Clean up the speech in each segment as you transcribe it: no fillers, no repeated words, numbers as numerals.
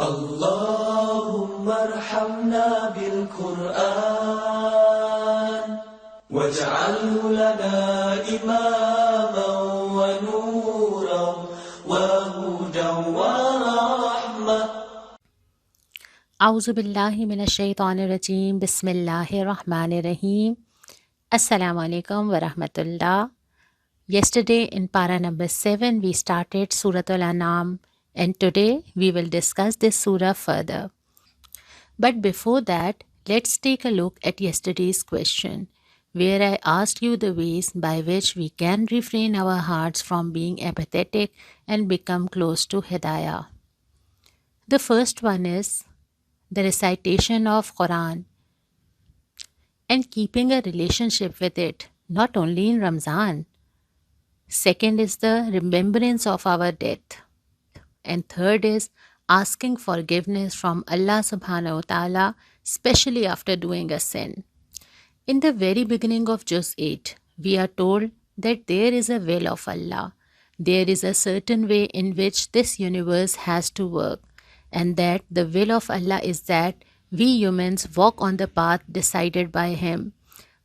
اللهم ارحمنا بالقرآن واجعله لنا إماما ونورا وهدى ورحمة. A'udhu billahi minash shaitanir rajeem. Bismillahir rahmanir rahim. Assalamu alaikum wa rahmatullah. Yesterday in para number 7 we started Surah Al-An'am, and today we will discuss this surah further. But before that, let's take a look at yesterday's question, where I asked you the ways by which we can refrain our hearts from being apathetic and become close to Hidayah. The first one is the recitation of Quran and keeping a relationship with it, not only in Ramzan. Second is the remembrance of our death. And third is asking forgiveness from Allah subhanahu wa ta'ala, especially after doing a sin. In the very beginning of Juzz 8, we are told that there is a will of Allah. There is a certain way in which this universe has to work, and that the will of Allah is that we humans walk on the path decided by Him.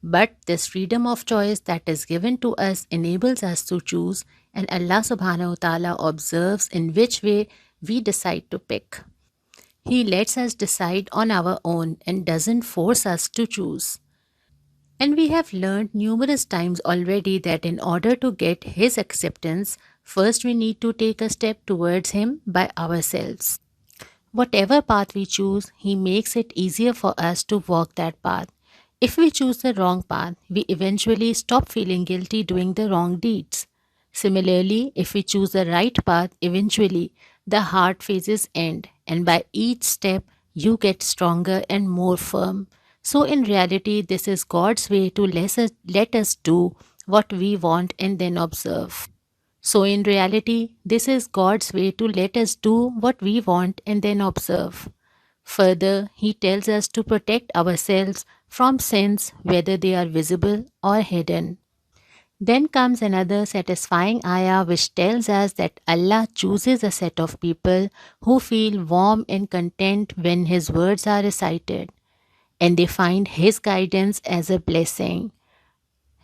But this freedom of choice that is given to us enables us to choose, and Allah subhanahu wa ta'ala observes in which way we decide to pick. He lets us decide on our own and doesn't force us to choose. And we have learned numerous times already that in order to get His acceptance, first we need to take a step towards Him by ourselves. Whatever path we choose, He makes it easier for us to walk that path. If we choose the wrong path, we eventually stop feeling guilty doing the wrong deeds. Similarly, if we choose the right path, eventually the hard phases end, and by each step you get stronger and more firm. So in reality, this is God's way to let us do what we want and then observe. So in reality, this is God's way to let us do what we want and then observe. Further, He tells us to protect ourselves from sins, whether they are visible or hidden. Then comes another satisfying ayah which tells us that Allah chooses a set of people who feel warm and content when His words are recited, and they find His guidance as a blessing.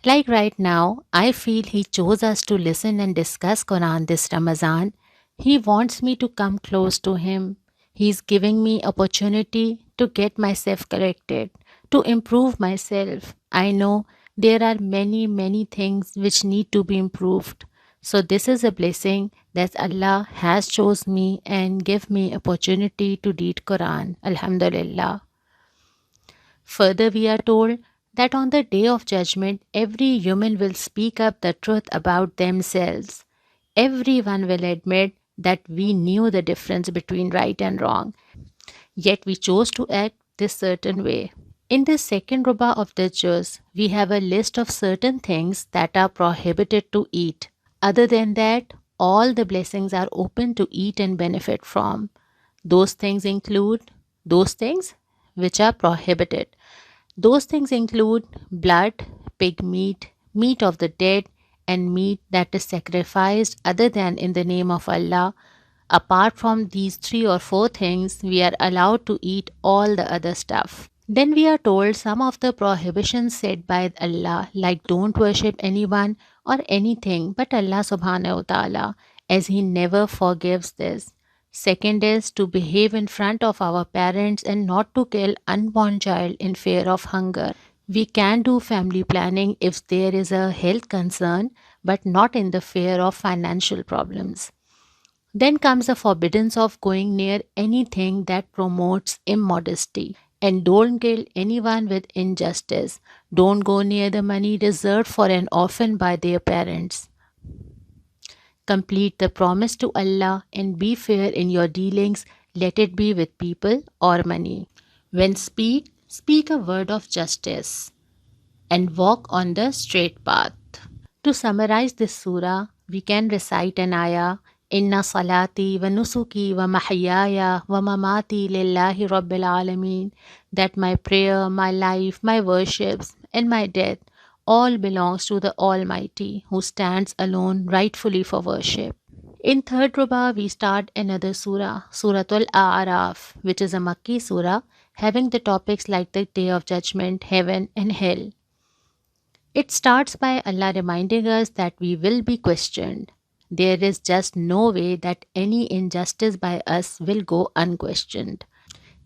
Like right now, I feel He chose us to listen and discuss Quran this Ramadan. He wants me to come close to Him. He's giving me opportunity to get myself corrected, to improve myself. I know there are many things which need to be improved. So this is a blessing that Allah has chose me and give me opportunity to read Quran. Alhamdulillah. Further, we are told that on the day of judgment, every human will speak up the truth about themselves. Everyone will admit that we knew the difference between right and wrong, yet we chose to act this certain way. In the second ruba of the Juzz, we have a list of certain things that are prohibited to eat. Other than that, all the blessings are open to eat and benefit from. Those things include those things which are prohibited. Those things include blood, pig meat, meat of the dead, and meat that is sacrificed other than in the name of Allah. Apart from these 3 or 4 things, we are allowed to eat all the other stuff. Then we are told some of the prohibitions said by Allah, like don't worship anyone or anything but Allah subhanahu wa ta'ala, as He never forgives this. Second is to behave in front of our parents and not to kill unborn child in fear of hunger. We can do family planning if there is a health concern, but not in the fear of financial problems. Then comes the forbiddance of going near anything that promotes immodesty. And don't kill anyone with injustice. Don't go near the money reserved for an orphan by their parents. Complete the promise to Allah and be fair in your dealings, let it be with people or money. When speak a word of justice and walk on the straight path. To summarize this surah, we can recite an ayah, Inna salati wa nusuki wa mahyaya wa mamati lillahi rabbil alameen, that my prayer, my life, my worships and my death all belongs to the Almighty who stands alone rightfully for worship. In third ruba, we start another surah, Suratul A'raf, which is a Makki surah having the topics like the Day of Judgment, Heaven, and Hell. It starts by Allah reminding us that we will be questioned. There is just no way that any injustice by us will go unquestioned.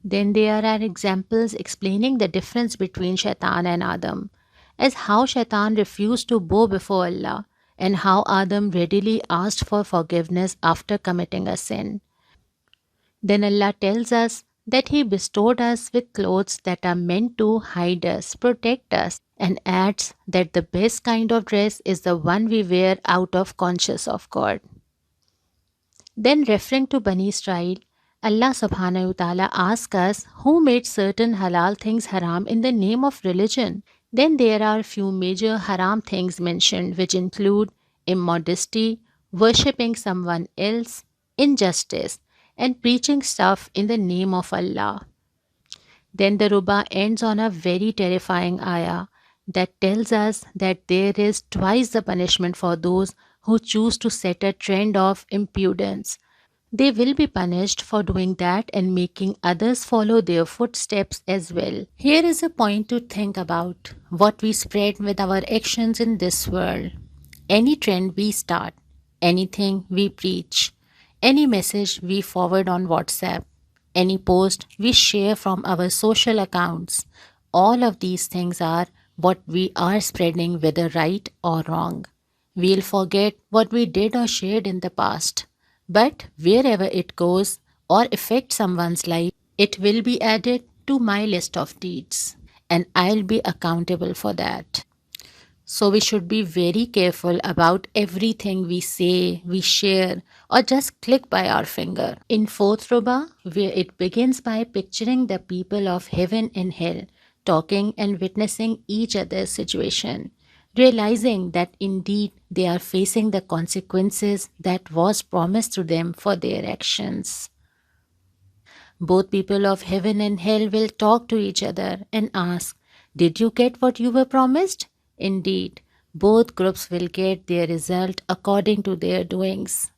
Then there are examples explaining the difference between Shaitan and Adam, as how Shaitan refused to bow before Allah and how Adam readily asked for forgiveness after committing a sin. Then Allah tells us that He bestowed us with clothes that are meant to hide us, protect us, and adds that the best kind of dress is the one we wear out of conscious of God. Then, referring to Bani Israel, Allah subhanahu wa ta'ala asks us who made certain halal things haram in the name of religion. Then there are few major haram things mentioned, which include immodesty, worshipping someone else, injustice, and preaching stuff in the name of Allah. Then the Ruba ends on a very terrifying ayah that tells us that there is twice the punishment for those who choose to set a trend of impudence. They will be punished for doing that and making others follow their footsteps as well. Here is a point to think about what we spread with our actions in this world. Any trend we start, anything we preach, any message we forward on WhatsApp, any post we share from our social accounts, all of these things are what we are spreading, whether right or wrong. We'll forget what we did or shared in the past. But wherever it goes or affects someone's life, it will be added to my list of deeds, and I'll be accountable for that. So we should be very careful about everything we say, we share, or just click by our finger. In fourth ruba, where it begins by picturing the people of heaven and hell, talking and witnessing each other's situation, realizing that indeed they are facing the consequences that was promised to them for their actions. Both people of heaven and hell will talk to each other and ask, "Did you get what you were promised?" Indeed, both groups will get their result according to their doings.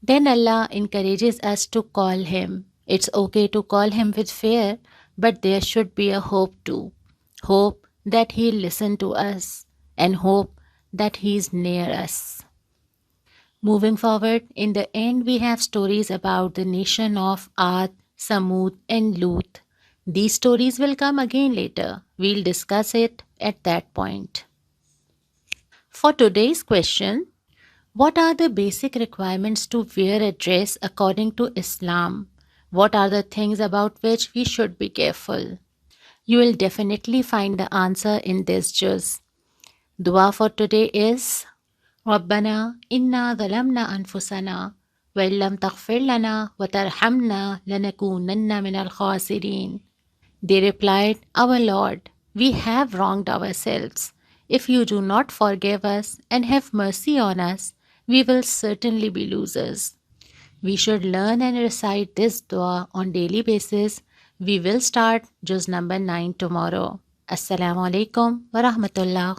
Then Allah encourages us to call Him. It's okay to call Him with fear, but there should be a hope too. Hope that He'll listen to us, and hope that He's near us. Moving forward, in the end, we have stories about the nation of Ad, Samud, and Lut. These stories will come again later. We'll discuss it at that point. For today's question, what are the basic requirements to wear a dress according to Islam? What are the things about which we should be careful? You will definitely find the answer in this juz. Dua for today is ربنا إنا ظلمنا أنفسنا وإن لم تغفر لنا وترحمنا لنكونن من الخاسرين. They replied, "Our Lord, we have wronged ourselves. If you do not forgive us and have mercy on us, we will certainly be losers." We should learn and recite this dua on daily basis. We will start Juz number 9 tomorrow. Assalamu alaikum wa rahmatullah.